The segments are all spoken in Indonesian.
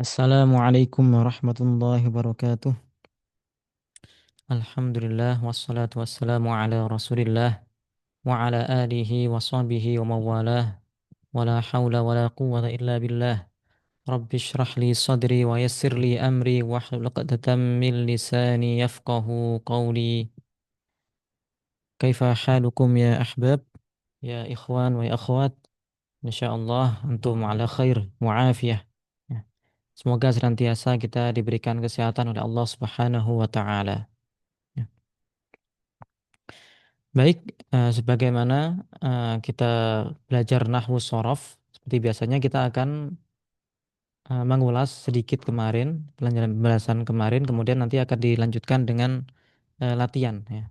Assalamualaikum warahmatullahi wabarakatuh. Alhamdulillah wassalatu wassalamu ala Rasulillah wa ala alihi wa sahbihi wa mawalah wa la hawla wa la quwwata illa billah. Rabbi shrah li sadri wa yassir li amri wa hlul 'uqdatam min lisani yafqahu qawli. Kaifa halukum ya ahbab? Ya ikhwan wa ya akhwat. Insyaallah antum ala khair wa afiyah. Ya. Semoga senantiasa kita diberikan kesehatan oleh Allah Subhanahu wa taala. Ya. Baik, sebagaimana kita belajar nahwu shorof, seperti biasanya kita akan mengulas sedikit kemarin, pembahasan kemarin, kemudian nanti akan dilanjutkan dengan latihan. Ya.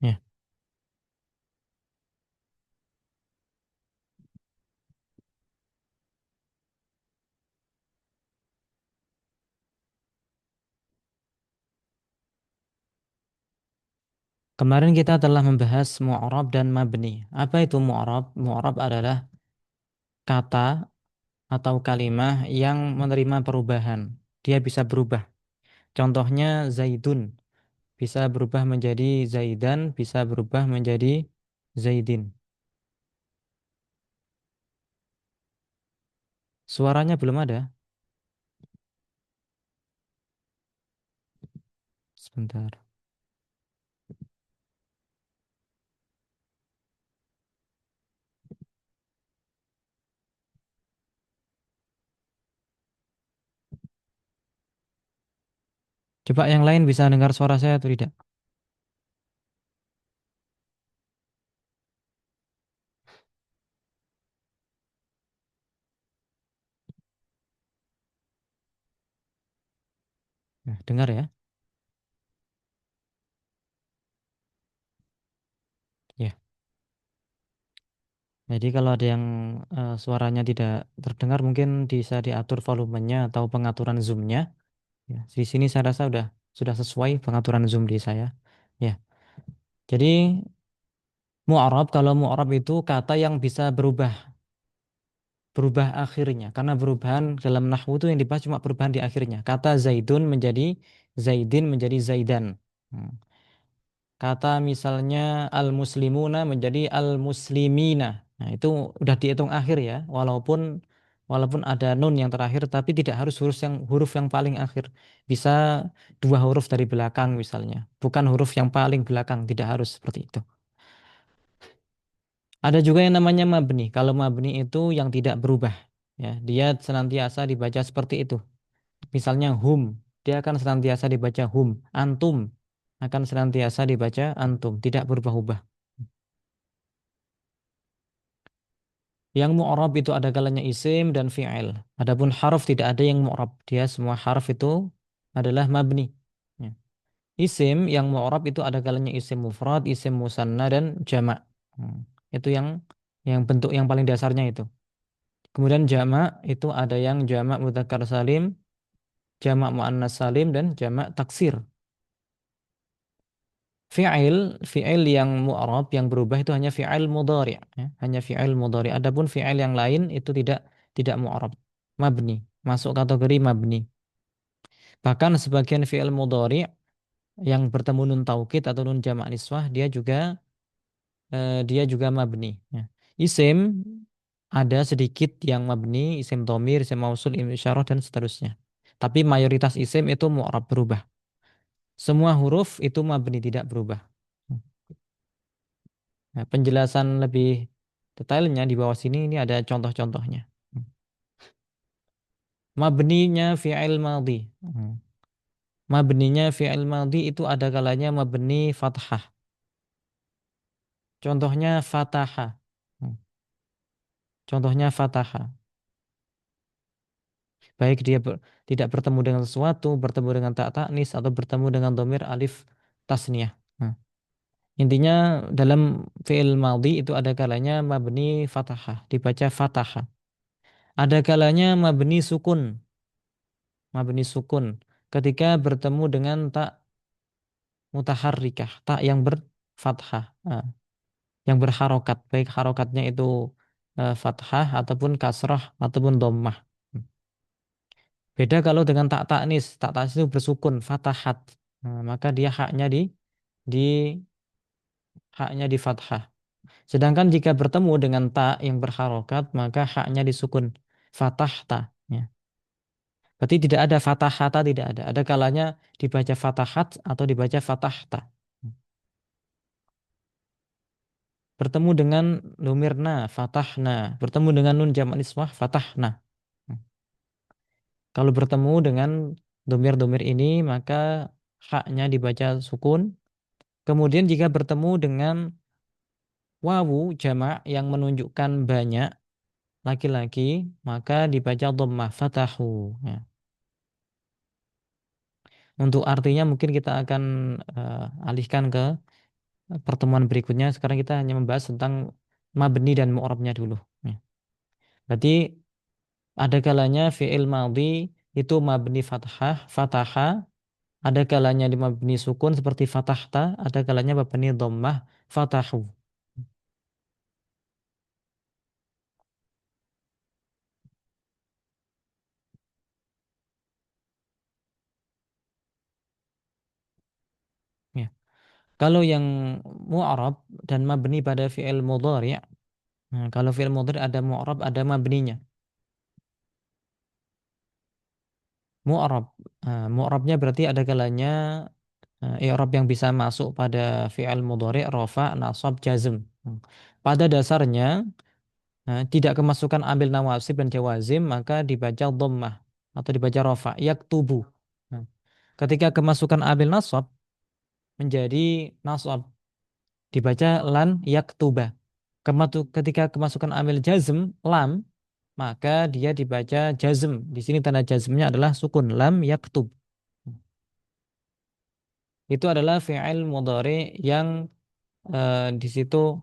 Ya. Kemarin kita telah membahas mu'rab dan mabni. Apa itu mu'rab? Mu'rab adalah kata atau kalimah yang menerima perubahan. Dia bisa berubah. Contohnya Zaidun bisa berubah menjadi Zaidan, bisa berubah menjadi Zaidin. Suaranya belum ada. Sebentar. Coba yang lain bisa dengar suara saya atau tidak? Nah, dengar ya. Ya. Jadi kalau ada yang suaranya tidak terdengar mungkin bisa diatur volumenya atau pengaturan zoom-nya. Ya. Di sini saya rasa sudah sesuai pengaturan zoom di saya. Ya. Jadi mu'arab, kalau mu'arab itu kata yang bisa berubah akhirnya. Karena perubahan dalam nahwu itu yang dibahas cuma perubahan di akhirnya. Kata Zaidun menjadi Zaidin menjadi Zaidan. Hmm. Kata misalnya al-muslimuna menjadi al-muslimina. Nah, itu udah dihitung akhir ya, walaupun walaupun ada nun yang terakhir tapi tidak harus huruf yang paling akhir. Bisa dua huruf dari belakang misalnya. Bukan huruf yang paling belakang, tidak harus seperti itu. Ada juga yang namanya mabni. Kalau mabni itu yang tidak berubah. Ya, dia senantiasa dibaca seperti itu. Misalnya hum, dia akan senantiasa dibaca hum. Antum akan senantiasa dibaca antum, tidak berubah-ubah. Yang mu'rab itu ada kalanya isim dan fi'il. Adapun harf tidak ada yang mu'rab. Dia semua harf itu adalah mabni. Ya. Isim yang mu'rab itu ada kalanya isim mufrad, isim musanna dan jamak. Itu yang bentuk yang paling dasarnya itu. Kemudian jamak itu ada yang jamak mudzakkar salim, jamak muannas salim dan jamak taksir. Fi'il, fi'il yang mu'rab yang berubah itu hanya fi'il mudhari', ya. Hanya fi'il mudhari'. Adapun fi'il yang lain itu tidak mu'rab, mabni, masuk kategori mabni. Bahkan sebagian fi'il mudhari' yang bertemu nun taukid atau nun jamak niswah dia juga mabni, ya. Isim ada sedikit yang mabni, isim dhamir, isim mausul, isim isyarah dan seterusnya. Tapi mayoritas isim itu mu'rab berubah. Semua huruf itu mabni tidak berubah. Nah, penjelasan lebih detailnya di bawah sini ini ada contoh-contohnya. Mabninya fi'il madhi. Mabninya fi'il madhi itu ada kalanya mabni fathah. Contohnya fataha. Hmm. Contohnya fataha. Baik dia tidak bertemu dengan sesuatu, bertemu dengan tak taknis atau bertemu dengan domir alif tasniyah. Nah, intinya dalam fi'il madhi itu ada kalanya mabni fathah, dibaca fataha. Ada kalanya mabni sukun. mabni sukun ketika bertemu dengan tak mutaharrikah, tak yang berfathah, yang berharokat, baik harokatnya itu fathah ataupun kasrah ataupun dhammah. Beda kalau dengan tak tanis itu bersukun fatahat. Nah, maka dia di haknya di fathah. Sedangkan jika bertemu dengan tak yang berharokat maka haknya disukun fatahta. Ya. Berarti tidak ada fatahata, tidak ada. Ada kalanya dibaca fatahat atau dibaca fatahta. Bertemu dengan lumirna, fatahna. Bertemu dengan nun jamak niswah, fatahna. Kalau bertemu dengan domir-domir ini maka haknya dibaca sukun. Kemudian jika bertemu dengan wawu jamak yang menunjukkan banyak laki-laki maka dibaca dhammah fatahu. Ya. Untuk artinya mungkin kita akan alihkan ke pertemuan berikutnya. Sekarang kita hanya membahas tentang mabni dan mu'rabnya dulu. Ya. Berarti ada kalanya fi'il madhi itu mabni fathah, fataha, ada kalanya di mabni sukun seperti fatahta, ada kalanya mabni dhammah, fatahu. Ya. Kalau yang mu'rab dan mabni pada fi'il mudhari', nah, kalau fi'il mudhari' ada mu'rab, ada mabninya. Mu'rab, mu'rabnya berarti ada kalanya i'rab yang bisa masuk pada fi'il mudhari', rafa, nasab, jazm. Pada dasarnya tidak kemasukan amil nawasib dan jawazim maka dibaca dhammah atau dibaca rafa, yaktubu. Nah, ketika kemasukan amil nasab menjadi nasab dibaca lan yaktuba. Ketika kemasukan amil jazm lam maka dia dibaca jazm. Di sini tanda jazmnya adalah sukun lam yaktub. Itu adalah fi'il mudhari yang di situ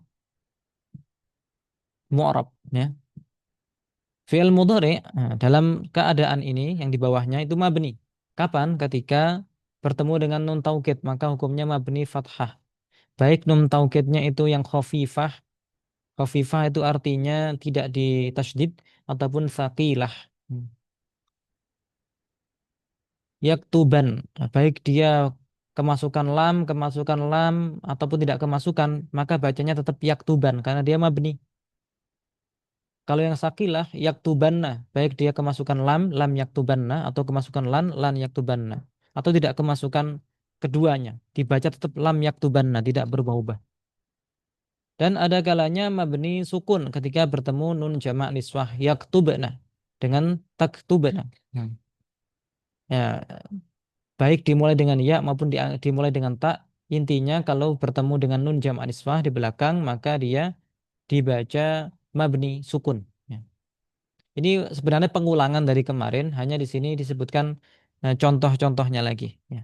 mu'rab ya. Fi'il mudhari dalam keadaan ini yang di bawahnya itu mabni. Kapan? Ketika bertemu dengan nun taukid maka hukumnya mabni fathah. Baik nun taukidnya itu yang khafifah. Khafifah itu artinya tidak ditasydid ataupun saqilah. Hmm. Yaktuban, baik dia kemasukan lam ataupun tidak kemasukan, maka bacanya tetap yaktuban karena dia mabni. Kalau yang sakilah yaktubanna, baik dia kemasukan lam yaktubanna atau kemasukan lan yaktubanna atau tidak kemasukan keduanya, dibaca tetap lam yaktubanna, tidak berubah-ubah. Dan ada kalanya mabni sukun ketika bertemu nun jamak niswah yaktubna dengan taktubna. Hmm. Ya, baik dimulai dengan ya maupun dimulai dengan tak, intinya kalau bertemu dengan nun jamak niswah di belakang maka dia dibaca mabni sukun. Ya. Ini sebenarnya pengulangan dari kemarin, hanya di sini disebutkan contoh-contohnya lagi. Ya.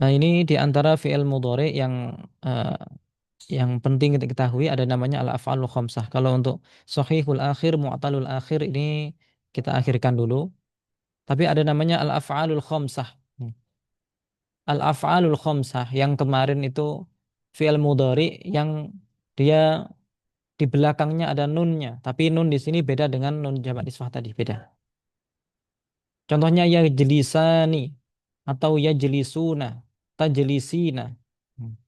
Nah ini di antara fi'il mudhari eh, yang penting kita ketahui ada namanya al-af'alul khamsah. Kalau untuk sahihul akhir, mu'talul akhir ini kita akhirkan dulu. Tapi ada namanya al-af'alul khamsah. Hmm. Al-af'alul khamsah yang kemarin itu fi'il mudhari yang dia di belakangnya ada nunnya. Tapi nun di sini beda dengan nun jamak niswah tadi, beda. Contohnya ya jelisani atau ya jelisuna, tajlisina. Hmm.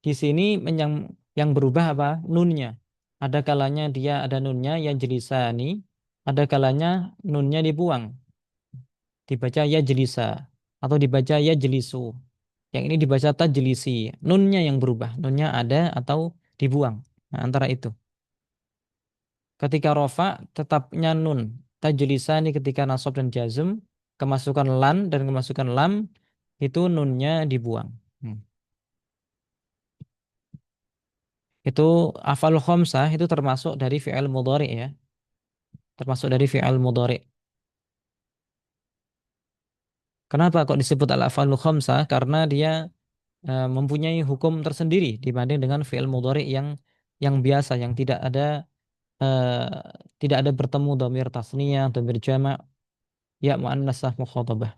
Di sini yang berubah apa? Nunnya. Ada kalanya dia ada nunnya ya jelisani, ada kalanya nunnya dibuang, dibaca ya jelisa atau dibaca ya jelisu. Yang ini dibaca tajlisi. Nunnya yang berubah, nunnya ada atau dibuang. Nah, antara itu. Ketika rofa tetapnya nun. Tajlisani ketika nasab dan jazm, kemasukan lan dan kemasukan lam itu nunnya dibuang. Hmm. Itu afal khamsah itu termasuk dari fi'il mudhari ya. Termasuk dari fi'il mudhari. Kenapa kok disebut al-afalul khamsah? Karena dia mempunyai hukum tersendiri dibanding dengan fi'il mudhari yang biasa yang tidak ada bertemu dhamir tasniyah, dhamir jamak, ya muannasah mukhatabah.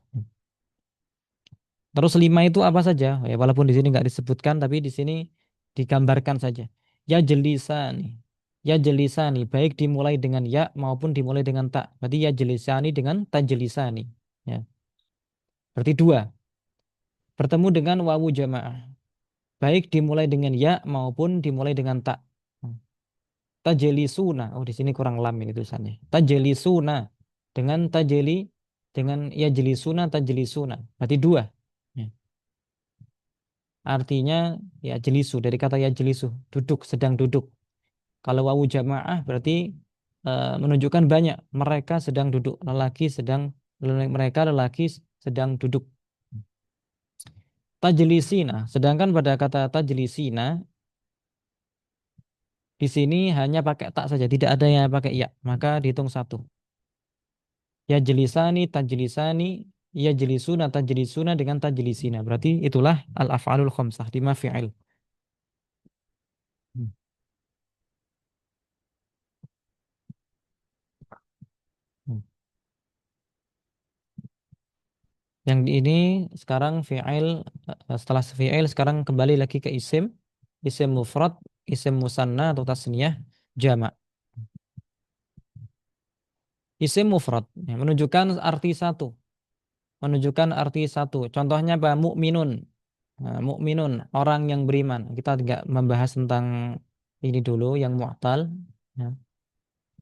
Terus lima itu apa saja? Ya, walaupun di sini nggak disebutkan, tapi di sini digambarkan saja. Ya jelisani, ya jelisani, baik dimulai dengan ya maupun dimulai dengan tak. Berarti ya jelisani dengan tajelisani. Ya, berarti dua. Bertemu dengan wawu jamaah, baik dimulai dengan ya maupun dimulai dengan tak. Tajelisuna, oh di sini kurang lam ini tulisannya. Tajelisuna dengan dengan ya jelisuna tajelisuna. Berarti dua. Ya. Artinya ya jelisu dari kata ya jelisu, duduk, sedang duduk. Kalau wawu jamaah berarti menunjukkan banyak. Mereka sedang duduk, mereka lelaki sedang duduk. Tajlisina, sedangkan pada kata tajlisina di sini hanya pakai tak saja, tidak ada yang pakai ya, maka dihitung satu. Ya jelisani, tajlisani, ya jelisuna, tajlisuna dengan tajlisina. Berarti itulah al-af'alul khamsah, 5 fi'il. Hmm. Hmm. Yang ini sekarang fi'il, setelah fi'il sekarang kembali lagi ke isim, isim mufrad, isim musanna atau tasniyah, jamak. Isim mufrad ya, menunjukkan arti satu. Contohnya apa? Mukminun. Nah, mukminun, orang yang beriman. Kita tidak membahas tentang ini dulu yang mu'tal. Ya.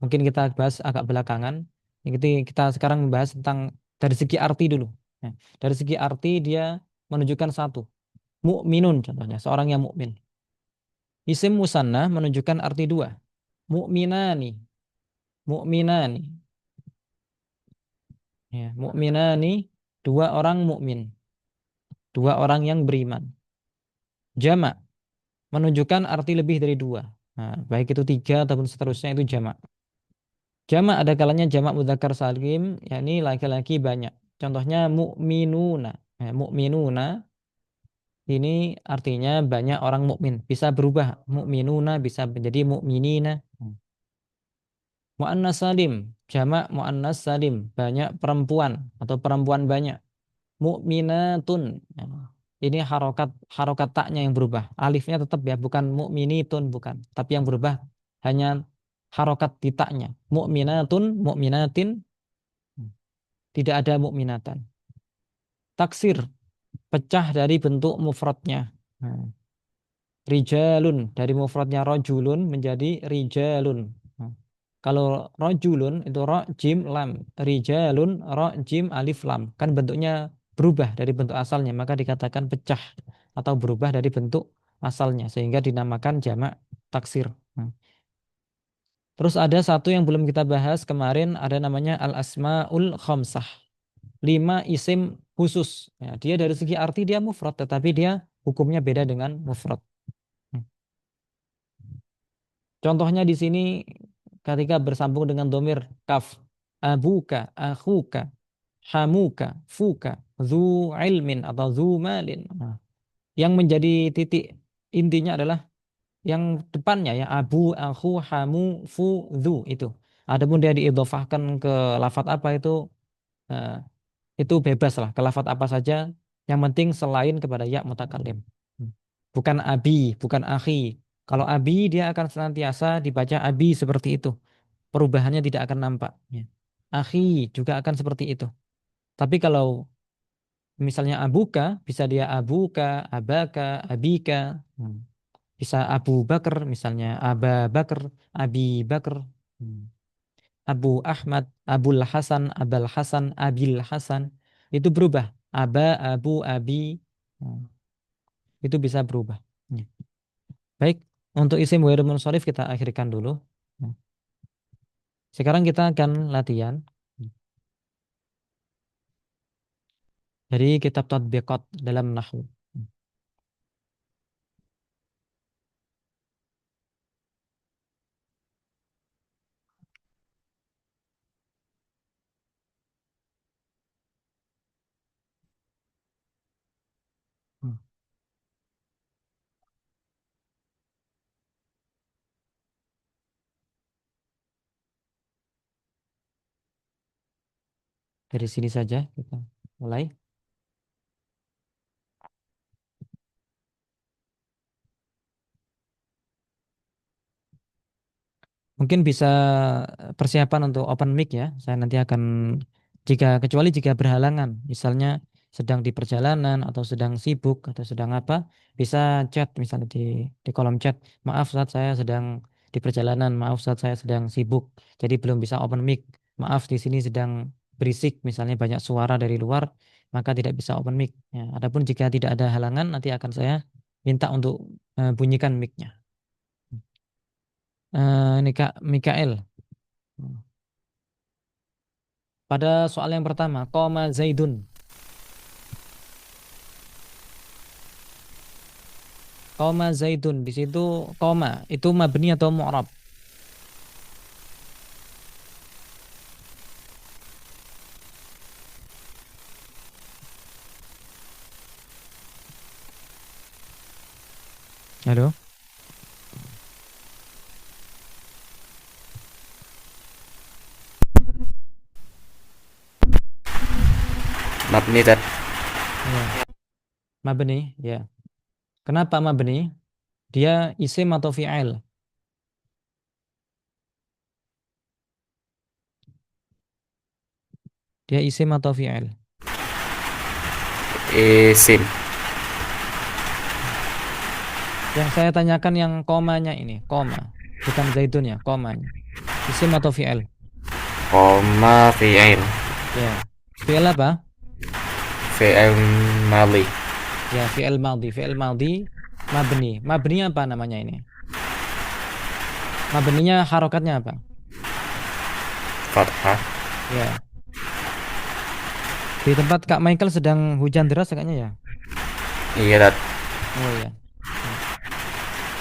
Mungkin kita bahas agak belakangan. Kita sekarang membahas tentang dari segi arti dulu. Ya. Dari segi arti dia menunjukkan satu. Mukminun contohnya, seorang yang mukmin. Isim musanna menunjukkan arti dua. Mukminani, mukminani. Ya, mukminani, dua orang mukmin, dua orang yang beriman. Jamak menunjukkan arti lebih dari dua. Nah, baik itu tiga ataupun seterusnya itu jamak. Jamak ada kalanya jamak mudzakkar salim, yakni laki-laki banyak. Contohnya mukminuna. Mukminuna ini artinya banyak orang mukmin. Bisa berubah. Mukminuna bisa menjadi mukminina. Mu'annas salim, jamak mu'annas salim, banyak perempuan atau perempuan banyak. Mukminatun. Ya. Ini harokat taknya yang berubah. Alifnya tetap ya, bukan mukminitun, bukan. Tapi yang berubah hanya harokat di taknya. Mukminatun, mukminatin, tidak ada mukminatan. Taksir, pecah dari bentuk mufradnya. Nah, rijalun, dari mufradnya rojulun menjadi rijalun. Nah, kalau rojulun itu ro, jim, lam. Rijalun, ro, jim, alif, lam. Kan bentuknya berubah dari bentuk asalnya. Maka dikatakan pecah atau berubah dari bentuk asalnya. Sehingga dinamakan jamak taksir. Nah, terus ada satu yang belum kita bahas kemarin. Ada namanya al-asma'ul khamsah. 5 isim khusus. Ya, dia dari segi arti dia mufrad. Tetapi dia hukumnya beda dengan mufrad. Hmm. Contohnya di sini ketika bersambung dengan domir kaf, abuka, akhuka, hamuka, fuka, zu ilmin atau zu malin. Nah, yang menjadi titik intinya adalah yang depannya ya abu, akhu, hamu, fu, zu itu. Adapun dia diidhofahkan ke lafadz apa eh, itu bebas lah ke lafadz apa saja. Yang penting selain kepada ya mutakallim. Hmm. Bukan abi, bukan akhi. Kalau abi dia akan senantiasa dibaca abi seperti itu. Perubahannya tidak akan nampak. Ya. Akhi juga akan seperti itu. Tapi kalau misalnya abuka, bisa dia abuka, abaka, abika. Hmm. Bisa Abu Bakar, misalnya Aba Bakar, Abi Bakar. Hmm. Abu Ahmad, Abul Hasan, Abul Hasan, Abil Hasan. Itu berubah. Aba, Abu, Abi. Hmm. Itu bisa berubah. Ya. Baik, untuk isim ghairul munsharif kita akhirkan dulu. Hmm. Sekarang kita akan latihan dari kitab Tatbiqat dalam Nahwu. Hmm. Dari sini saja kita mulai. Mungkin bisa persiapan untuk open mic ya. Saya nanti akan kecuali jika berhalangan, misalnya sedang di perjalanan atau sedang sibuk atau sedang apa, bisa chat misalnya di kolom chat. Maaf saat saya sedang di perjalanan, maaf saat saya sedang sibuk, jadi belum bisa open mic. Maaf di sini sedang berisik, misalnya banyak suara dari luar, maka tidak bisa open mic. Ya, adapun jika tidak ada halangan, nanti akan saya minta untuk bunyikan mic-nya. Ini Kak Mikael. Pada soal yang pertama, koma Zaidun. Koma Zaidun. Di situ koma. Itu mabni atau mu'rab? Halo? Mabni Tat. Ya. Mabni. Ya. Kenapa mabni? Dia isim atau fi'il? Dia isim atau fi'il? Isim. Yang saya tanyakan yang komanya ini. Koma. Bukan Zaidun ya. Komanya. Isim atau fi'il? Koma fi'il. Ya. Fi'il apa? Fi'il mali. Ya. Fi'il maldi. Fi'il maldi. Mabni. Mabni apa namanya ini? Mabninya harokatnya apa? Fathah. Ya. Di tempat Kak Michael sedang hujan deras kayaknya ya? Iya Tat. Oh ya. Hmm,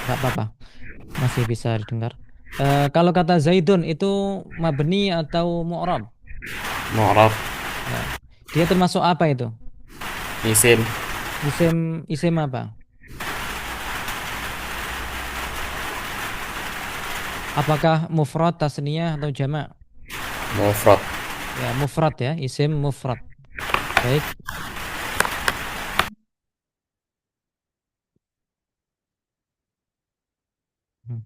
nggak apa-apa. Masih bisa didengar. Kalau kata Zaidun itu mabni atau mu'rab? Mu'rab. Ya. Dia termasuk apa itu? Isim. Isim apa? Apakah mufrad, tasniyah atau jamak? Mufrad. Ya, mufrad ya, isim mufrad. Baik. Hmm.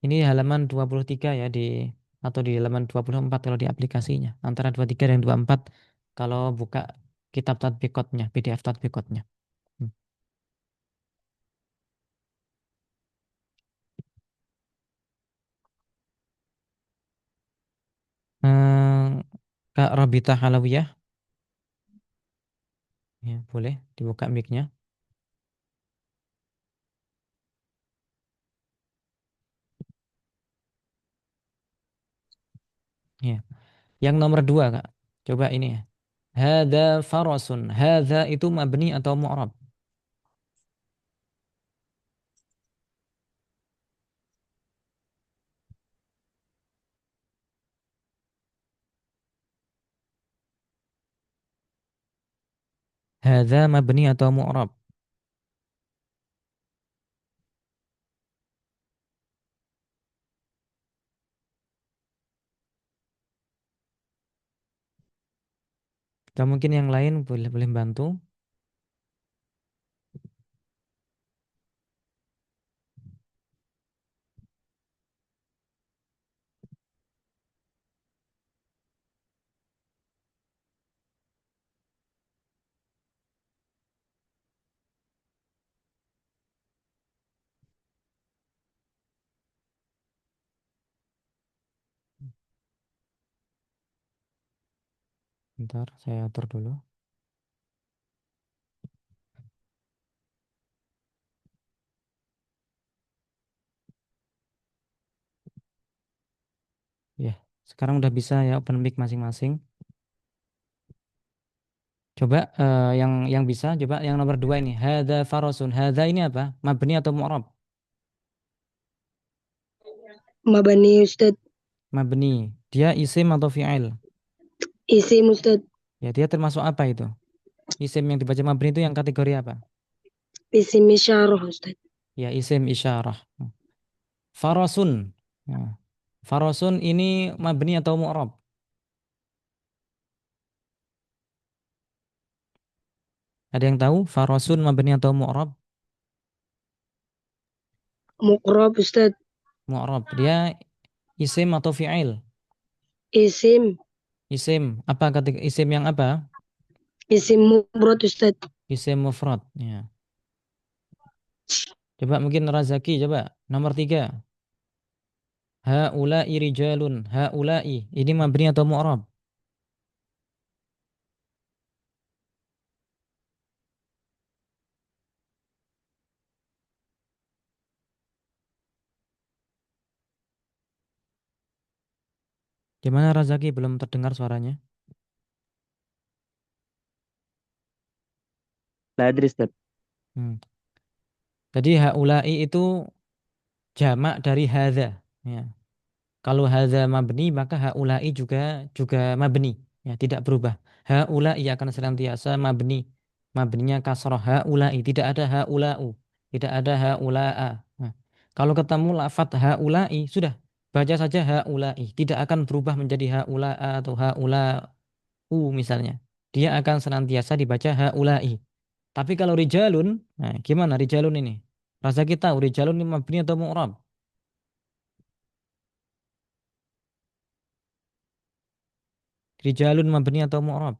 Ini halaman 23 ya atau di halaman 24 kalau di aplikasinya. Antara 23 dan 24 kalau buka kitab tatbikotnya, PDF tatbikotnya. Hmm. Eh, Kak Robita Halawiyah, ya, boleh dibuka mic-nya. Ya. Yang nomor dua, Kak. Coba ini ya. Hada farasun. Hada itu mabni atau mu'rab? Hada mabni atau mu'rab? Atau mungkin yang lain boleh boleh bantu. Bentar, saya atur dulu. Ya, sekarang udah bisa ya open mic masing-masing. Coba yang bisa, coba yang nomor dua ini. Hada farasun. Hada ini apa? Mabni atau mu'rab? Mabani Ustad. Mabni. Dia isim atau fi'il? Isim Ustad. Ya, dia termasuk apa itu? Isim yang dibaca mabni itu yang kategori apa? isim isyarah Ustaz. Ya, isim isyarah. Farasun. Nah, Farasun ini mabni atau mu'rab? Ada yang tahu? Farasun mabni atau mu'rab? Muqrab Ustaz. Mu'rab. Dia isim atau fi'il? Isim. Isim. Apa ketika isim yang apa? Isim mufrad Ustaz. Isim mufrad. Ya. Coba mungkin Razaki, coba. Nomor 3. Haula'i rijalun. Haula'i. Ini mabni atau mu'rab? Gimana Razaki? Belum terdengar suaranya? لا أدري أستاذ. Hmm. Jadi haula'i itu jamak dari hadza. Ya. Kalau hadza mabni maka haula'i juga juga mabni. Ya, tidak berubah. Haula'i akan senantiasa mabni. Mabninya kasrah haula'i, tidak ada haula'u, tidak ada haula'a. Nah, kalau ketemu lafadz haula'i sudah baca saja haula'i, tidak akan berubah menjadi haula'a atau haula'u misalnya. Dia akan senantiasa dibaca haula'i. Tapi kalau rijalun, nah gimana rijalun ini? Rasa kita rijalun ini mabni atau mu'rab? Rijalun mabni atau mu'rab?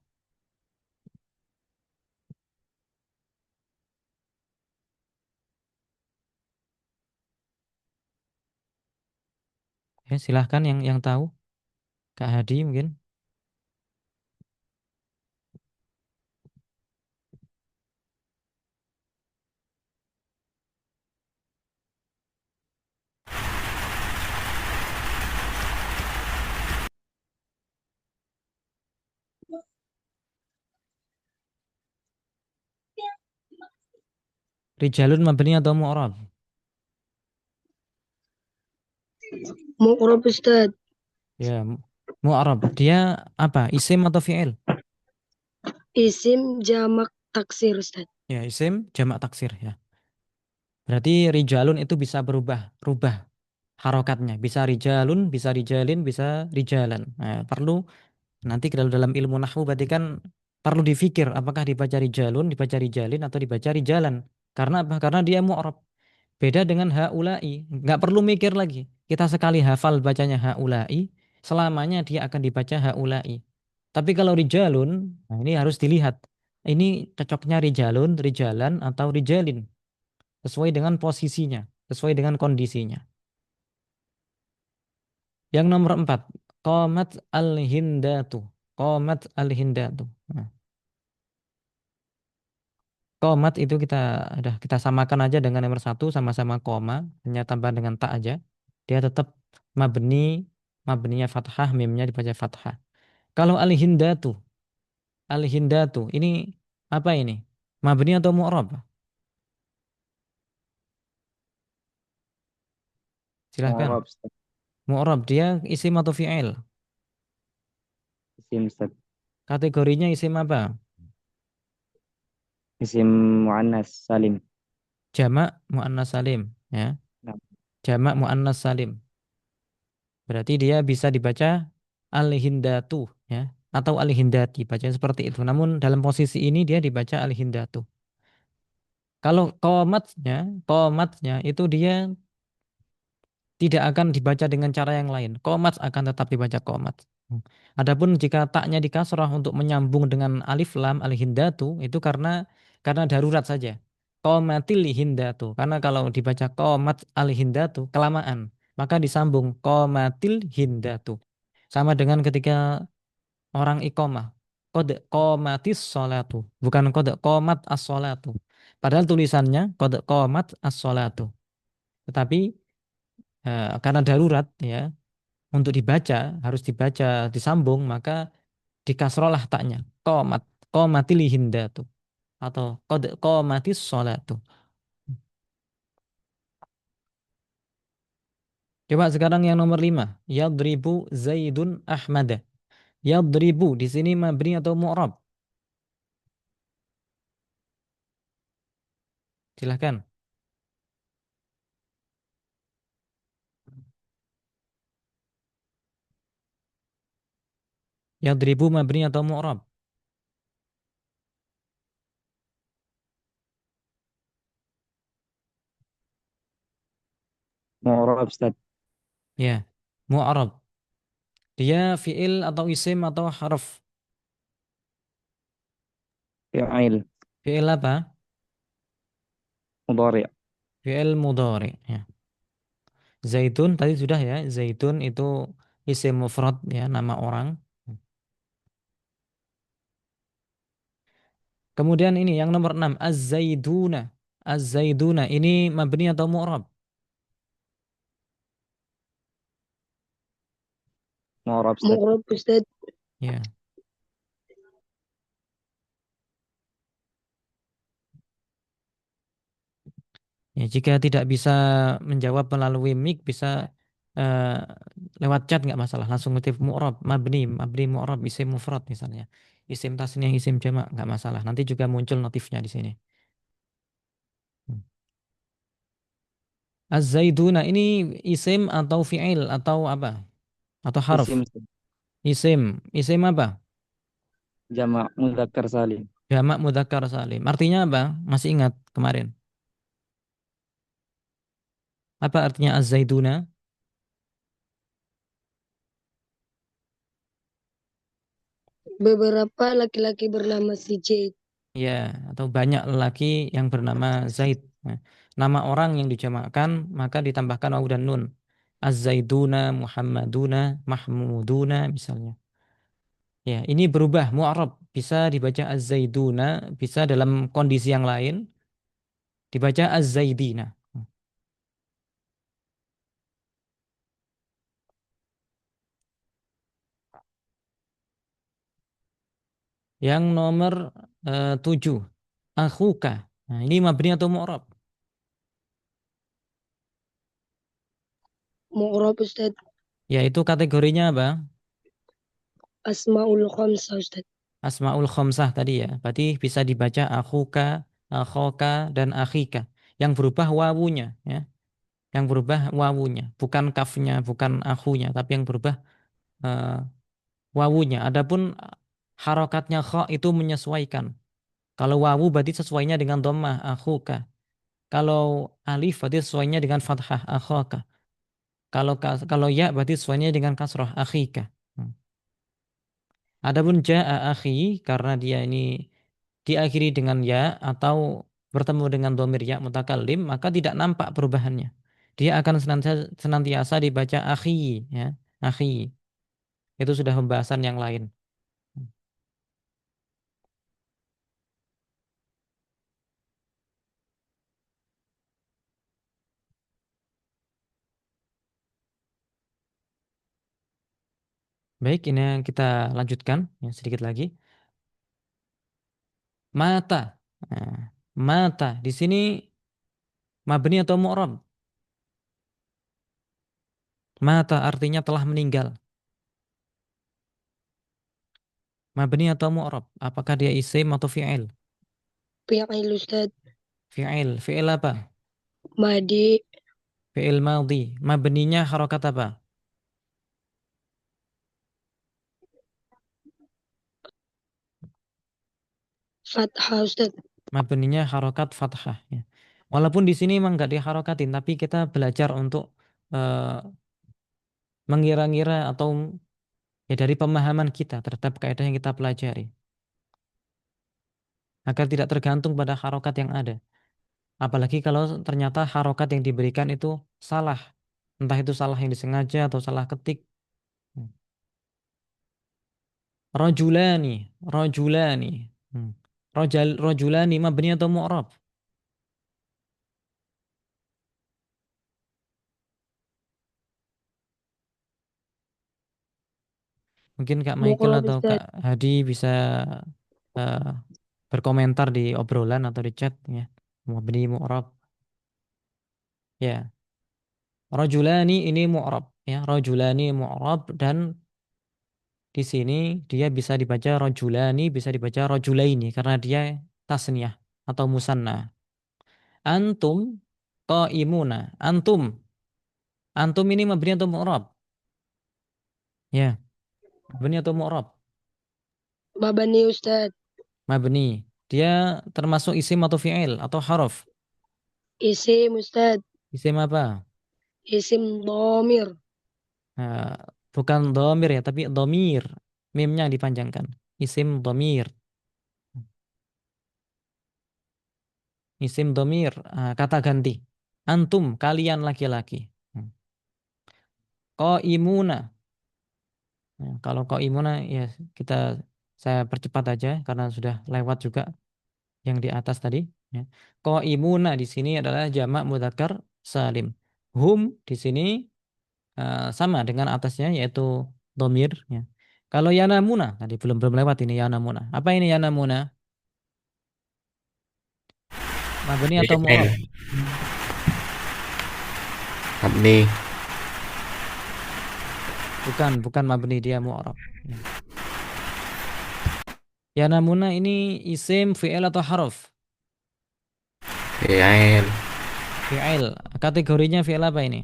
Ya, silahkan yang tahu. Kak Hadi mungkin. Rijalun mabni atau mu'rab? Muqrab Ustaz. Ya, mu'rab. Dia apa? Isim atau fi'il? Isim jamak taksir Ustaz. Ya, isim jamak taksir ya. Berarti rijalun itu bisa rubah harokatnya. Bisa rijalun, bisa rijalin, bisa rijalan. Nah, perlu nanti kalau dalam ilmu nahwu berarti kan perlu difikir apakah dibaca rijalun, dibaca rijalin atau dibaca rijalan. Karena apa? Karena dia mu'rab. Beda dengan haula'i, nggak perlu mikir lagi. Kita sekali hafal bacanya haula'i, selamanya dia akan dibaca haula'i. Tapi kalau rijalun, nah ini harus dilihat. Ini cocoknya rijalun, rijalan, atau rijalin. Sesuai dengan posisinya, sesuai dengan kondisinya. Yang nomor 4, qomat al-hindatu. Qomat al-hindatu. Nah, qomat itu kita samakan aja dengan nomor 1, sama-sama koma, hanya tambah dengan tak aja. Dia tetap mabni, mabninya fathah, mimnya dibaca fathah. Kalau al-hindatu ini apa ini? Mabni atau mu'rab? Silahkan. معرب أستاذ. Mu'rab, dia isim atau fi'il? اسم أستاذ. Kategorinya isim apa? اسم مؤنث سالم. Jamak muannas salim, ya. نعم. Jamak muannas salim. Berarti dia bisa dibaca al-hindatu, ya, atau al-hindati, baca seperti itu. Namun dalam posisi ini dia dibaca al-hindatu. Kalau komatnya itu dia tidak akan dibaca dengan cara yang lain. Qomat akan tetap dibaca qomat. Adapun jika taknya dikasrah untuk menyambung dengan alif lam al-hindatu itu karena darurat saja. Qomatil hindatu. Karena kalau dibaca qomat al-hindatu kelamaan, maka disambung qomatil hindatu. Sama dengan ketika orang iqomah. Qad qomatis sholatu. Bukan qad qomat as-sholatu. Padahal tulisannya qad qomat as-sholatu. Tetapi karena darurat ya untuk dibaca harus dibaca disambung maka dikasrolah taknya qomat qomatil hindatu atau qad qomatis sholatu. Coba sekarang yang nomor 5, yadribu Zaidun Ahmada. Yadribu di sini mabni atau mu'rab? Silahkan. Yadribu mabni atau mu'rab? Mu'rab Ustaz. Ya, mu'rab. Dia fi'il atau isim atau harf? Fi'il. Fi'il apa? Mudhari'. Fi'il mudhari. Ya. Zaitun tadi sudah ya. Zaitun itu isim mufrad ya, nama orang. Kemudian ini yang nomor 6, az-zaiduna. Az-zaiduna ini mabni atau mu'rab? Mu'rab Ustaz. Mu'rab Ustaz. Ya. Ya, jika tidak bisa menjawab melalui mic bisa eh, lewat chat nggak masalah. Langsung ngetik mu'rab, mabni, mabni mu'rab, isim mufrad misalnya. Isim tasniyah, isim jamak nggak masalah. Nanti juga muncul notifnya di sini. Hmm. Az-zaiduna ini isim atau fi'il atau apa? Atau harf? Isim Ustaz. Isim. Isim apa? Jamak mudzakkar salim. Jamak mudzakkar salim. Artinya apa? Masih ingat kemarin? Apa artinya az-zaiduna? Beberapa laki-laki bernama si Zaid. Ya, atau banyak lelaki yang bernama Zaid. Nah, nama orang yang dijamakkan maka ditambahkan wawu dan nun. Az-Zaiduna, Muhammaduna, Mahmuduna misalnya. Ya, ini berubah mu'arab. Bisa dibaca Az-Zaiduna, bisa dalam kondisi yang lain dibaca Az-Zaidina. Yang nomor 7, akhuka. Nah, ini mabni atau mu'arab? Mu'rab Ustaz. Ya, itu kategorinya apa? Asmaul Khamsah Ustaz. Asmaul khamsah tadi ya. Berarti bisa dibaca akhuka, akhoka, dan akhika. Yang berubah wawunya ya. Yang berubah wawunya, bukan kafnya, bukan akhunya, tapi yang berubah eh, wawunya. Adapun harokatnya kha itu menyesuaikan. Kalau wawu berarti sesuainya dengan dhammah akhuka. Kalau alif berarti sesuainya dengan fathah akhoka. Kalau ya berarti sesuainya dengan kasrah akhika. Hmm. Adapun jaa akhi karena dia ini diakhiri dengan ya atau bertemu dengan domir ya mutakallim maka tidak nampak perubahannya. Dia akan senantiasa dibaca akhi ya, akhi. Itu sudah pembahasan yang lain. Baik, ini yang kita lanjutkan ya, sedikit lagi. Mata. Nah, mata di sini mabni atau mu'rab? Mata artinya telah meninggal. Mabni atau mu'rab? Apakah dia isim atau fi'il? Fi'il Ustaz. Fi'il. Fi'il apa? Madi. Fi'il madhi. Mabninya harokat apa? Fathah Ustaz. Mabninya harokat fathah ya. Walaupun di sini memang nggak diharokatin, tapi kita belajar untuk eh, mengira-ngira atau ya dari pemahaman kita terhadap kaidah yang kita pelajari. Agar tidak tergantung pada harokat yang ada. Apalagi kalau ternyata harokat yang diberikan itu salah. Entah itu salah yang disengaja atau salah ketik. Hmm. Rajulani, rajulani. Hmm. Rajulani mabni atau mu'rab? Mungkin Kak Michael Mu'rab atau Kak Ustaz. Hadi bisa eh, berkomentar di obrolan atau di chat ya. Mabni mu'rab. Ya. Rajulani ini mu'rab ya. Rajulani mu'rab dan di sini dia bisa dibaca rajulani, bisa dibaca rajulaini karena dia tasniyah atau musanna. Antum qaimuna. Antum. Antum ini mabni atau mu'rab? Ya, mabni atau mu'rab? Mabani Ustadz. Mabni. Dia termasuk isim atau fi'il atau harf? Isim Ustadz. Isim apa? Isim domir. Nah, bukan domir ya, tapi domir. Mimnya dipanjangkan. Isim domir. Isim domir. Kata ganti. Antum, kalian laki-laki. Qaimuna. Nah, kalau qaimuna ya kita saya percepat aja karena sudah lewat juga yang di atas tadi. Ya. Qaimuna di sini adalah jamak mudzakkar salim. Hum di sini sama dengan atasnya yaitu domir. Ya. Kalau yanamuna tadi belum belum lewat ini yanamuna. Apa ini yanamuna? Mabni atau mu'rab? fi'il mabni Bukan mabni dia mu'rab. Ya. Yanamuna ini isim fi'il atau harf? fi'il Fi'il. Kategorinya fi'il apa ini?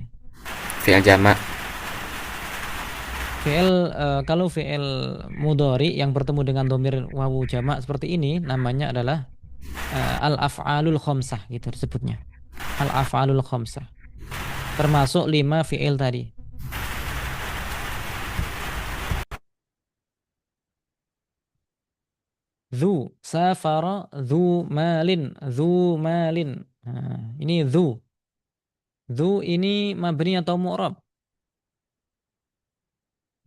fi'il jamak Fi'il kalau fi'il mudhari yang bertemu dengan domir wawu jamak seperti ini namanya adalah al-af'alul khamsah gitu disebutnya. Al-af'alul khamsah. Termasuk 5 fi'il tadi. Dzu safara dzu malin dzu malin. Nah, ini dzu. Dzu ini mabni atau mu'rab?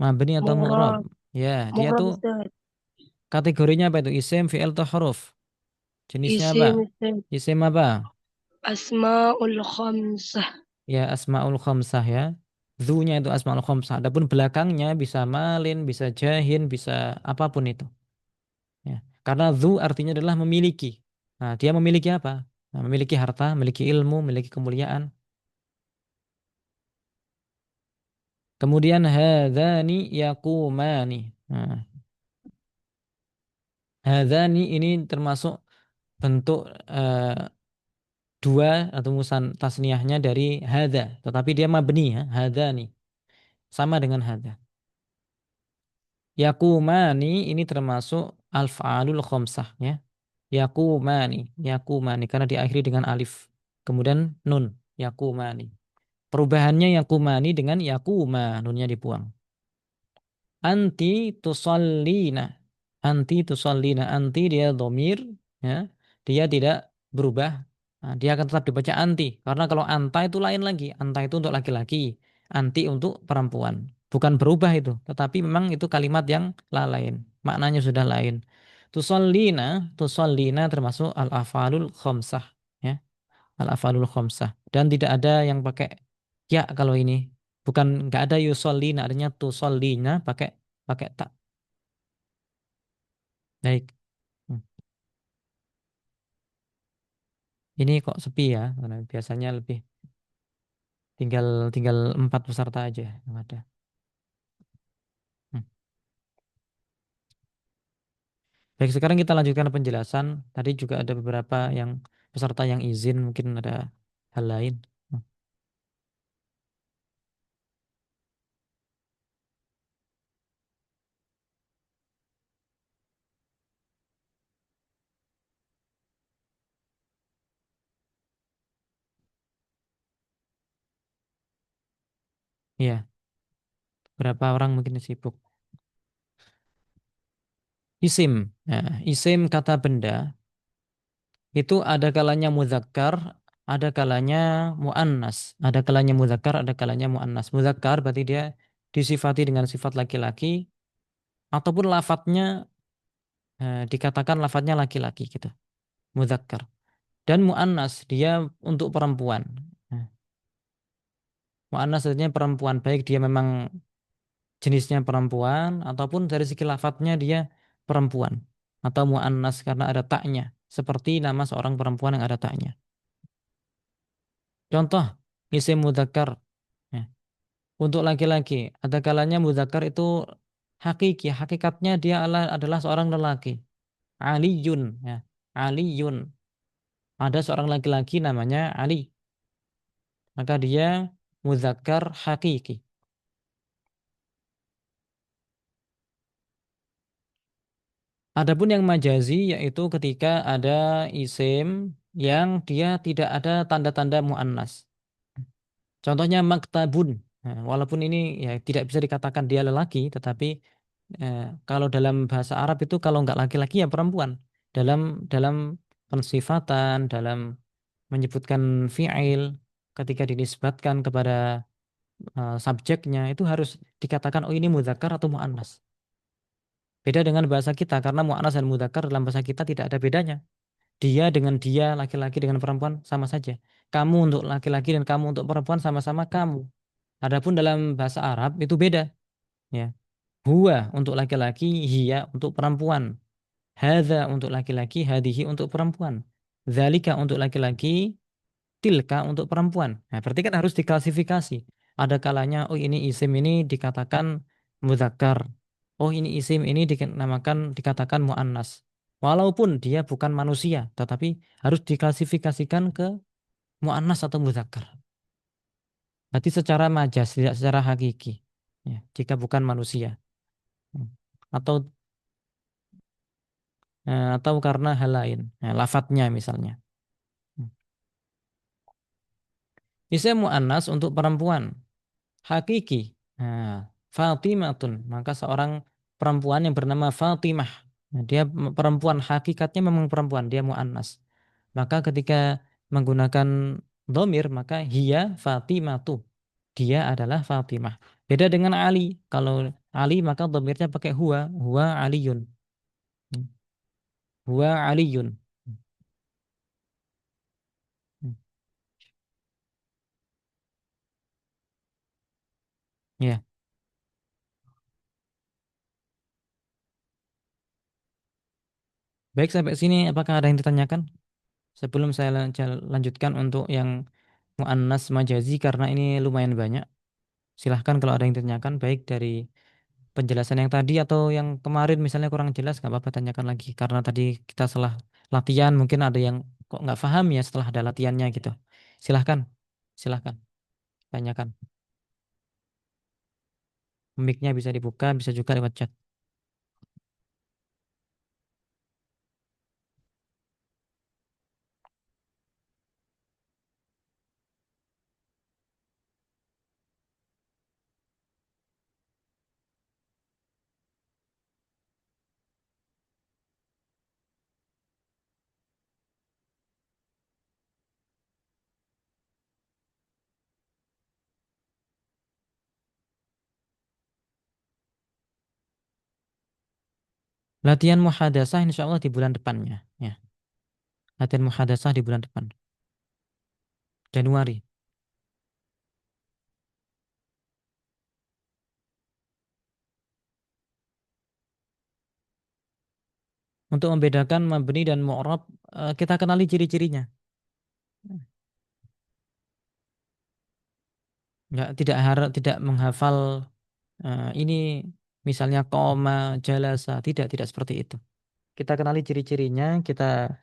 Mabni atau mu'rab? Murab. Ya, dia Murab tuh Ustadz. kategorinya apa itu? Isim, fi'il atau huruf? Jenisnya apa? Isim Ustadz. Isim apa? Asmaul khamsah. Ya, asmaul khamsah ya. Dzu-nya itu asmaul khamsah. Adapun belakangnya bisa malin, bisa jahin, bisa apapun itu. Ya. Karena dzu artinya adalah memiliki. Nah, dia memiliki apa? Nah, memiliki harta, memiliki ilmu, memiliki kemuliaan. Kemudian hadzani yaqumani. Nah, hadzani ini termasuk bentuk dua atau musan tasniyahnya dari hadza, tetapi dia mabni ya, hadzani. Sama dengan hadza. Yaqumani ini termasuk al-fa'alul khamsah ya. Yaqumani karena diakhiri dengan alif. Kemudian nun, yaqumani. Perubahannya yaqumani dengan yaquma, nunnya dibuang. Anti tusallina. Anti tusallina. Anti dia domir. Ya. Dia tidak berubah. Nah, dia akan tetap dibaca anti. Karena kalau anta itu lain lagi. Anta itu untuk laki-laki. Anti untuk perempuan. Bukan berubah itu. Tetapi memang itu kalimat yang lain. Maknanya sudah lain. Tusallina termasuk al-afalul khamsah. Ya. Al-afalul khamsah. Dan tidak ada yang pakai ya kalau ini. Bukan nggak ada yusallina, adanya tusallina pakai pakai tak. Baik. Hmm. Ini kok sepi ya? Karena biasanya lebih tinggal tinggal 4 peserta aja yang ada. Hmm. Baik, sekarang kita lanjutkan penjelasan. Tadi juga ada beberapa yang peserta yang izin, mungkin ada hal lain. Hmm. Iya, berapa orang mungkin sibuk. Isim. Nah, isim kata benda itu ada kalanya muzakkar, ada kalanya muannas. Ada kalanya muzakkar, ada kalanya muannas. Muzakkar berarti dia disifati dengan sifat laki-laki ataupun lafadznya dikatakan lafadznya laki-laki gitu. Muzakkar. Dan muannas dia untuk perempuan. Nah, muannas artinya perempuan, baik dia memang jenisnya perempuan ataupun dari segi lafadznya dia perempuan atau muannas karena ada taknya, seperti nama seorang perempuan yang ada taknya. Contoh isim mudzakkar ya. Untuk laki-laki ada kalanya mudzakkar itu hakiki, hakikatnya dia adalah seorang lelaki. Aliyun ya. Aliyun Ada seorang laki-laki namanya Ali, maka dia muzakkar hakiki. Adapun yang majazi yaitu ketika ada isim yang dia tidak ada tanda-tanda muannas. Contohnya maktabun. Nah, walaupun ini ya tidak bisa dikatakan dia lelaki, tetapi kalau dalam bahasa Arab itu kalau nggak laki-laki ya perempuan. Dalam dalam pensifatan, dalam menyebutkan fi'il, ketika dinisbatkan kepada subjeknya itu harus dikatakan oh ini mudzakkar atau muannas. Beda dengan bahasa kita karena muannas dan mudzakkar dalam bahasa kita tidak ada bedanya. Dia dengan dia, laki-laki dengan perempuan sama saja. Kamu untuk laki-laki dan kamu untuk perempuan sama-sama kamu. Adapun dalam bahasa Arab itu beda, ya. Huwa untuk laki-laki, hiya untuk perempuan. Hadza untuk laki-laki, hadihi untuk perempuan. Zalika untuk laki-laki, tilka untuk perempuan. Nah, berarti kan harus diklasifikasi. Ada kalanya, oh ini isim ini dikatakan mudzakkar. Oh ini isim ini dinamakan dikatakan muannas. Walaupun dia bukan manusia, tetapi harus diklasifikasikan ke muannas atau mudzakkar. Berarti secara majas, tidak secara hakiki. Ya, jika bukan manusia. Hmm. Atau atau karena hal lain. Nah, lafadznya misalnya. Hmm. Isim muannas untuk perempuan. Hakiki. Nah, Fatimatun, maka seorang perempuan yang bernama Fatimah. Nah, dia perempuan, hakikatnya memang perempuan, dia muannas. Maka ketika menggunakan domir, maka hiya Fatimatu. Dia adalah Fatimah. Beda dengan Ali. Kalau Ali maka domirnya pakai huwa, huwa Aliyun. Hmm. Huwa Aliyun. Hmm. Ya, baik sampai sini apakah ada yang ditanyakan? Sebelum saya lanjutkan untuk yang muannas majazi karena ini lumayan banyak. Silahkan kalau ada yang ditanyakan baik dari penjelasan yang tadi atau yang kemarin misalnya kurang jelas nggak apa-apa tanyakan lagi karena tadi kita setelah latihan mungkin ada yang kok nggak paham ya setelah ada latihannya gitu. Silahkan, silahkan tanyakan. Mic-nya bisa dibuka, bisa juga lewat chat. Latihan muhadasah insya Allah di bulan depannya. Ya, latihan muhadasah di bulan depan, Januari. Untuk membedakan mabni dan mu'rab, kita kenali ciri-cirinya. Nggak, tidak menghafal ini misalnya koma, jalasa, tidak seperti itu. Kita kenali ciri-cirinya, kita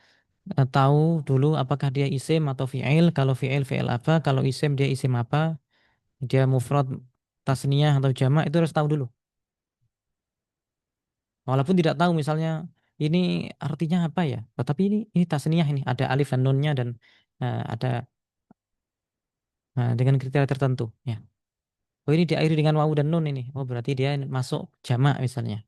tahu dulu apakah dia isim atau fi'il. Kalau fi'il, fi'il apa? Kalau isim, dia isim apa? Dia mufrad, tasniyah atau jamak itu harus tahu dulu. Walaupun tidak tahu misalnya ini artinya apa ya. Tetapi ini tasniyah ini ada alif dan nunnya dan ada dengan kriteria tertentu. Ya. Oh ini diakhiri dengan wawu dan nun ini. Oh berarti dia masuk jamak misalnya.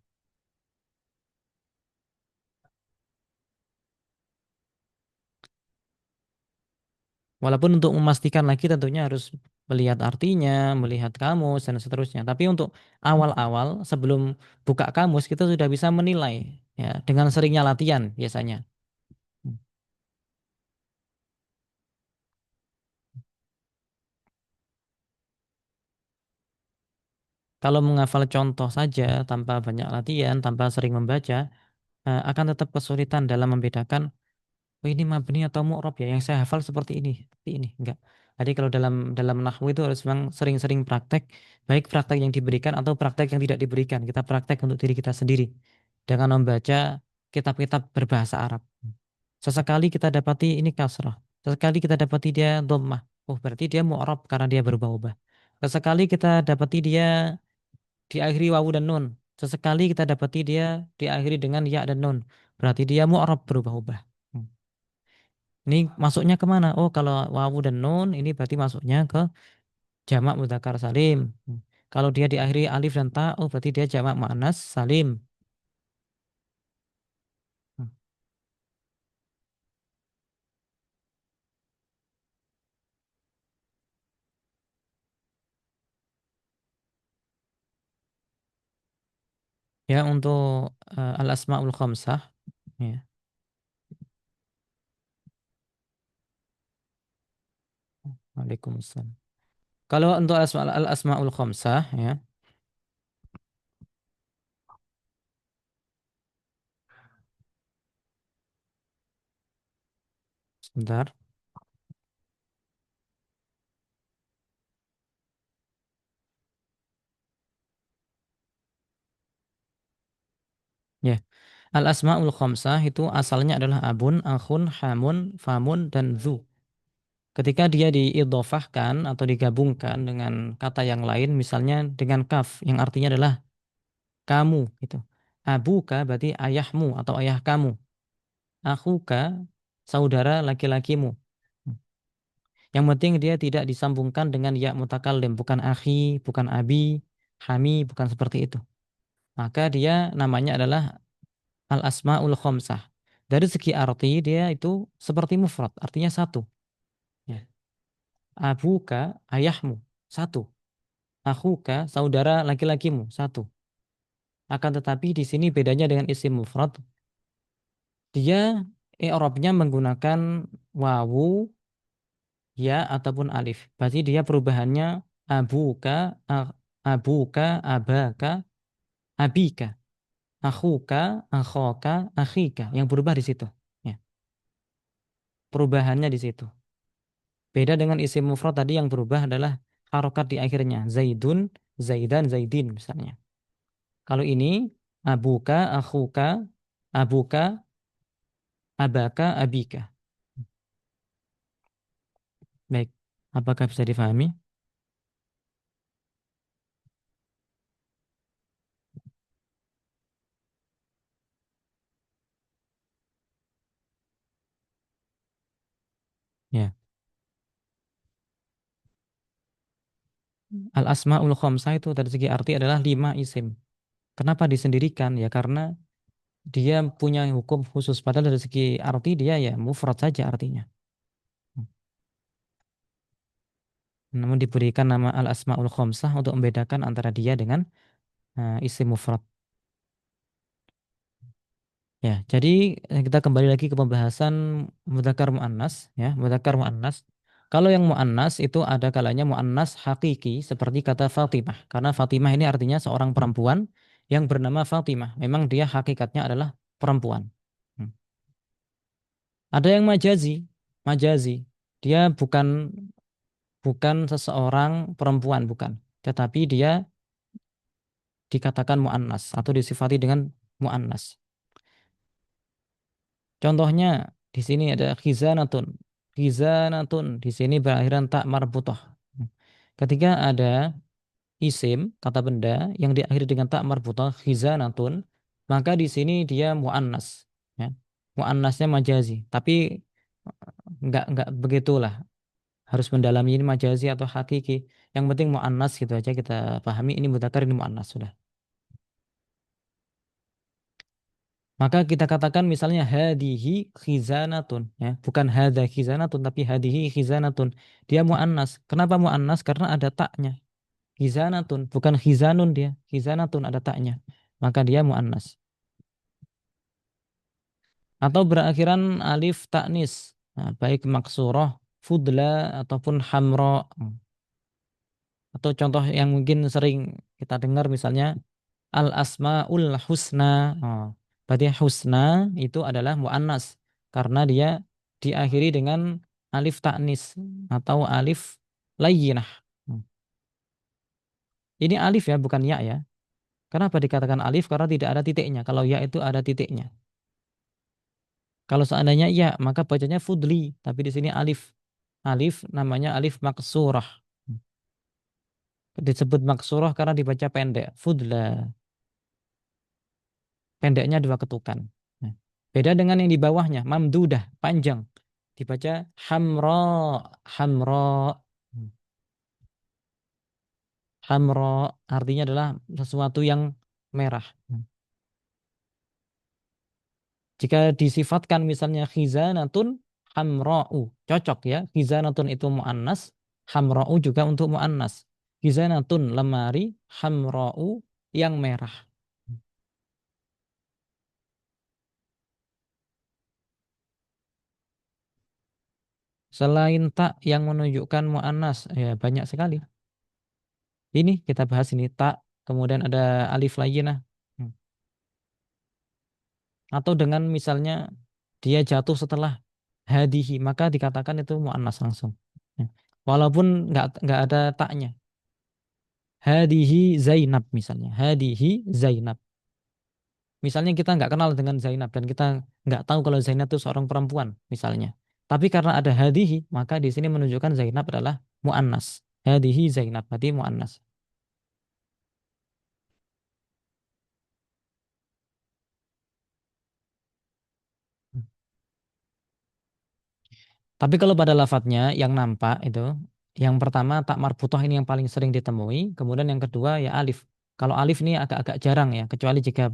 Walaupun untuk memastikan lagi tentunya harus melihat artinya, melihat kamus dan seterusnya. Tapi untuk awal-awal sebelum buka kamus kita sudah bisa menilai ya dengan seringnya latihan biasanya. Hmm. Kalau menghafal contoh saja tanpa banyak latihan, tanpa sering membaca, akan tetap kesulitan dalam membedakan oh ini mabni atau mu'rab ya yang saya hafal seperti ini enggak. Jadi kalau dalam dalam nahwu itu harus memang sering-sering praktek, baik praktek yang diberikan atau praktek yang tidak diberikan. Kita praktek untuk diri kita sendiri dengan membaca kitab-kitab berbahasa Arab. Sesekali kita dapati ini kasrah. Sesekali kita dapati dia dhammah. Oh, berarti dia mu'rab karena dia berubah-ubah. Sesekali kita dapati dia diakhiri wawu dan nun. Sesekali kita dapati dia diakhiri dengan ya dan nun. Berarti dia mu'rab berubah-ubah. Hmm. Ini masuknya kemana? Oh, kalau wawu dan nun ini berarti masuknya ke jamak mudzakkar salim. Hmm. Kalau dia diakhiri alif dan ta, oh berarti dia jamak muannas salim. Hmm. Ya, untuk al-asmaul khamsah, ya. Waalaikumsalam. Kalau untuk al-asmaul khamsah, ya, sebentar. Ya, al-asmaul khamsah itu asalnya adalah abun, akhun, hamun, famun, dan zu. Ketika dia diidhofahkan atau digabungkan dengan kata yang lain, misalnya dengan kaf, yang artinya adalah kamu, gitu. Abuka berarti ayahmu atau ayah kamu. Akhuka, saudara laki-lakimu. Yang penting dia tidak disambungkan dengan ya mutakallim, bukan akhi, bukan abi, hami, bukan seperti itu. Maka dia namanya adalah al-asmaul khamsah. Dari segi arti dia itu seperti mufrad, artinya satu. Ya. Abuka, ayahmu, satu. Akhuka, saudara laki-lakimu, satu. Akan tetapi di sini bedanya dengan isim mufrad, dia i'rabnya menggunakan wawu, ya ataupun alif. Berarti dia perubahannya abuka, abuka, abaka, abika, akhuka, akhoka, akhika. Yang berubah di situ. Ya, perubahannya di situ. Beda dengan isim mufrad tadi yang berubah adalah harokat di akhirnya. Zaidun, zaidan, zaidin misalnya. Kalau ini abuka, akhuka, abuka, abaka, abika. Baik. Apakah bisa difahami? Ya. Al-asma'ul khamsah itu dari segi arti adalah 5 isim. Kenapa disendirikan? Ya karena dia punya hukum khusus. Padahal dari segi arti dia ya mufrad saja artinya. Namun diberikan nama al-asma'ul khamsah untuk membedakan antara dia dengan isim mufrad. Ya, jadi kita kembali lagi ke pembahasan mudzakkar muannas ya, mudzakkar muannas. Kalau yang muannas itu ada kalanya muannas hakiki seperti kata Fatimah. Karena Fatimah ini artinya seorang perempuan yang bernama Fatimah. Memang dia hakikatnya adalah perempuan. Hmm. Ada yang majazi, majazi. Dia bukan bukan seseorang perempuan, bukan. Tetapi dia dikatakan muannas atau disifati dengan muannas. Contohnya di sini ada khizanatun. Khizanatun di sini berakhiran tak marbutah. Ketika ada isim kata benda yang diakhiri dengan tak marbutah khizanatun, maka di sini dia muannas. Ya. Muannasnya majazi, tapi nggak begitulah. Harus mendalami ini majazi atau hakiki. Yang penting muannas gitu aja kita pahami ini mudzakkar ini muannas sudah. Maka kita katakan misalnya hadihi khizanatun ya, bukan hadza khizanatun tapi hadihi khizanatun. Dia muannas. Kenapa muannas? Karena ada taknya. Khizanatun, bukan khizanun dia. Khizanatun ada taknya. Maka dia muannas. Atau berakhiran alif taknis. Nah, baik maksurah, fudla ataupun hamra. Atau contoh yang mungkin sering kita dengar misalnya al-asmaul husna. Oh, berarti husna itu adalah muannas karena dia diakhiri dengan alif taknis atau alif layyinah. Hmm. Ini alif ya, bukan ya ya. Kenapa dikatakan alif? Karena tidak ada titiknya. Kalau ya itu ada titiknya. Kalau seandainya iya, maka bacanya fudli. Tapi di sini alif. Alif namanya alif maksurah. Disebut maksurah karena dibaca pendek. Fudla. Pendeknya dua ketukan. Nah, beda dengan yang di bawahnya. Mamdudah. Panjang. Dibaca hamro. Hamro. Hamro artinya adalah sesuatu yang merah. Jika disifatkan misalnya khizanatun hamra'u, cocok ya. Khizanatun itu muannas, hamra'u juga untuk muannas. Khizanatun lemari, hamra'u yang merah. Selain tak yang menunjukkan muannas, ya banyak sekali. Ini kita bahas ini tak, kemudian ada alif layyinah. Hmm. Atau dengan misalnya dia jatuh setelah hadihi, maka dikatakan itu muannas langsung. Ya. Walaupun nggak ada taknya. Hadihi Zainab misalnya. Hadihi Zainab. Misalnya kita nggak kenal dengan Zainab dan kita nggak tahu kalau Zainab itu seorang perempuan misalnya. Tapi karena ada hadihi, maka di sini menunjukkan Zainab adalah muannas. Hadihi Zainab, berarti muannas. Tapi kalau pada lafadznya yang nampak itu, yang pertama tak marbutoh ini yang paling sering ditemui, kemudian yang kedua ya alif. Kalau alif ini agak-agak jarang ya, kecuali jika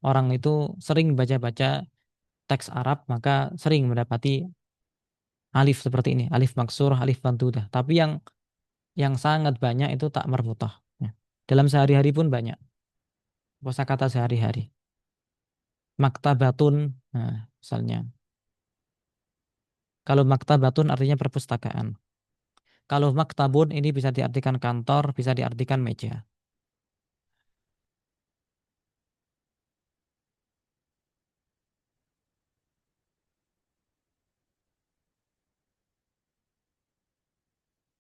orang itu sering baca-baca teks Arab, maka sering mendapati alif seperti ini, alif maksurah, alif mamdudah. Tapi yang sangat banyak itu tak marbutah. Ya. Dalam sehari-hari pun banyak. Kosakata sehari-hari. Maktabatun, nah, misalnya. Kalau maktabatun artinya perpustakaan. Kalau maktabun ini bisa diartikan kantor, bisa diartikan meja.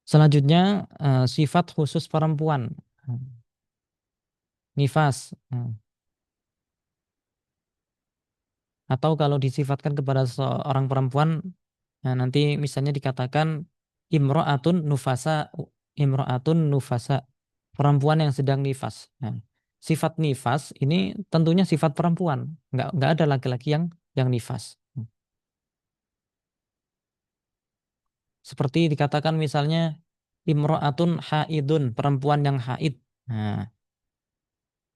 Selanjutnya sifat khusus perempuan. Nifas. Atau kalau disifatkan kepada seorang perempuan, nah nanti misalnya dikatakan imro'atun nufasa, imro'atun nufasa, perempuan yang sedang nifas. Nah, sifat nifas ini tentunya sifat perempuan, nggak ada laki-laki yang nifas. Seperti dikatakan misalnya imro'atun haidun, perempuan yang haid. Nah,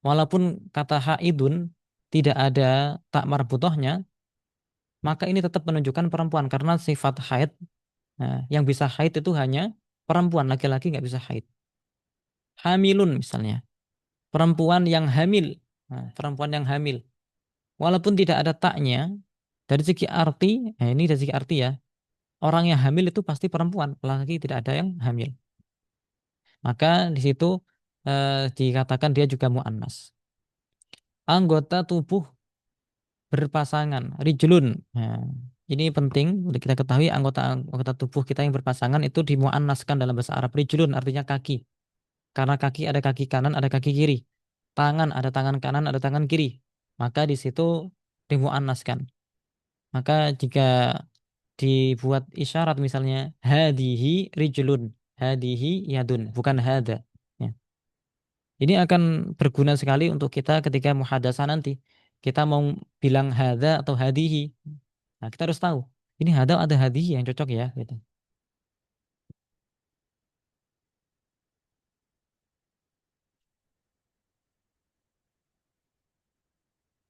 walaupun kata haidun tidak ada tak marbutohnya, maka ini tetap menunjukkan perempuan karena sifat haid. Nah, yang bisa haid itu hanya perempuan, laki-laki nggak bisa haid. Hamilun misalnya, perempuan yang hamil. Nah, perempuan yang hamil. Walaupun tidak ada taknya, dari segi arti, ini dari segi arti ya, orang yang hamil itu pasti perempuan, laki tidak ada yang hamil. Maka di situ dikatakan dia juga muannas. Anggota tubuh berpasangan, rijlun. Nah, ini penting untuk kita ketahui anggota anggota tubuh kita yang berpasangan itu dimuannaskan dalam bahasa Arab. Rijlun artinya kaki. Karena kaki ada kaki kanan, ada kaki kiri. Tangan ada tangan kanan, ada tangan kiri. Maka di situ dimuannaskan. Maka jika dibuat isyarat misalnya hadihi rijlun, hadihi yadun, bukan hada. Ya. Ini akan berguna sekali untuk kita ketika muhadasah nanti. Kita mau bilang hada atau hadihi. Nah, kita harus tahu. Ini hada ada hadihi yang cocok ya. Gitu.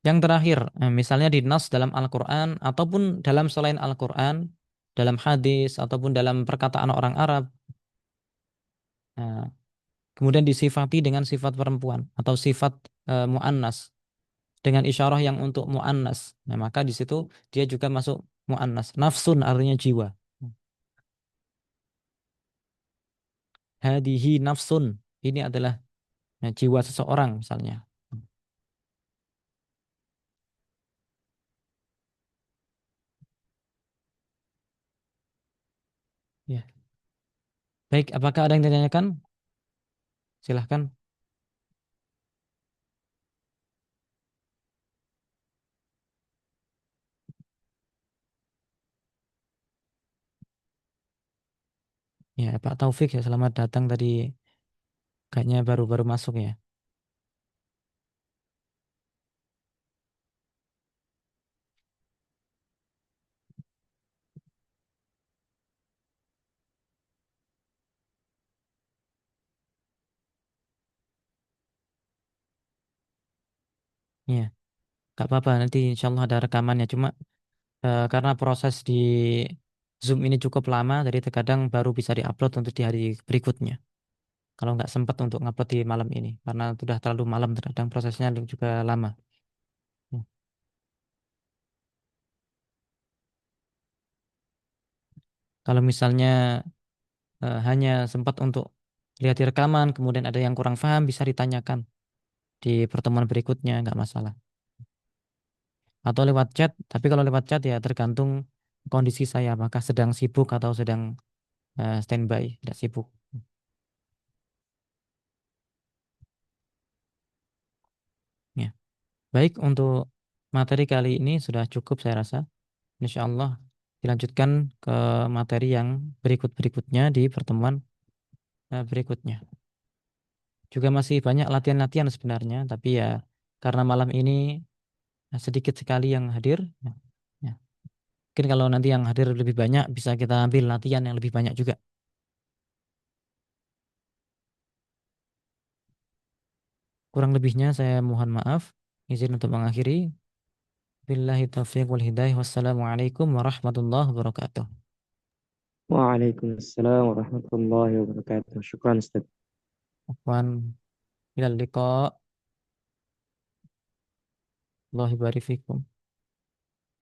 Yang terakhir, misalnya di nas dalam Al-Quran ataupun dalam selain Al-Quran, dalam hadis ataupun dalam perkataan orang Arab, nah, kemudian disifati dengan sifat perempuan atau sifat mu'annas dengan isyarah yang untuk mu'annas. Nah, maka di situ dia juga masuk mu'annas. Nafsun artinya jiwa. Hadihi nafsun. Ini adalah jiwa seseorang misalnya. Ya. Baik, apakah ada yang ditanyakan? Silahkan. Ya, Pak Taufik ya, selamat datang tadi. Kayaknya baru-baru masuk ya. Iya, nggak apa-apa. Nanti insya Allah ada rekamannya. Cuma karena proses di Zoom ini cukup lama, jadi terkadang baru bisa diupload untuk di hari berikutnya. Kalau nggak sempat untuk ngupload di malam ini, karena sudah terlalu malam, terkadang prosesnya juga lama. Ya. Kalau misalnya hanya sempat untuk lihat di rekaman, kemudian ada yang kurang paham, bisa ditanyakan di pertemuan berikutnya, nggak masalah. Atau lewat chat, tapi kalau lewat chat ya tergantung kondisi saya, apakah sedang sibuk atau sedang standby, tidak sibuk. Ya. Baik, untuk materi kali ini sudah cukup saya rasa. Insya Allah dilanjutkan ke materi yang berikut-berikutnya di pertemuan berikutnya. Juga masih banyak latihan-latihan sebenarnya, tapi ya karena malam ini sedikit sekali yang hadir. Ya. Ya. Mungkin kalau nanti yang hadir lebih banyak, bisa kita ambil latihan yang lebih banyak juga. Kurang lebihnya saya mohon maaf. Izin untuk mengakhiri. Billahi taufiq wal hidayah. Wassalamualaikum warahmatullahi wabarakatuh. Waalaikumsalam warahmatullahi wabarakatuh. Syukran Ustaz. Afwan. Ilal liqa. Allahi barik fikum.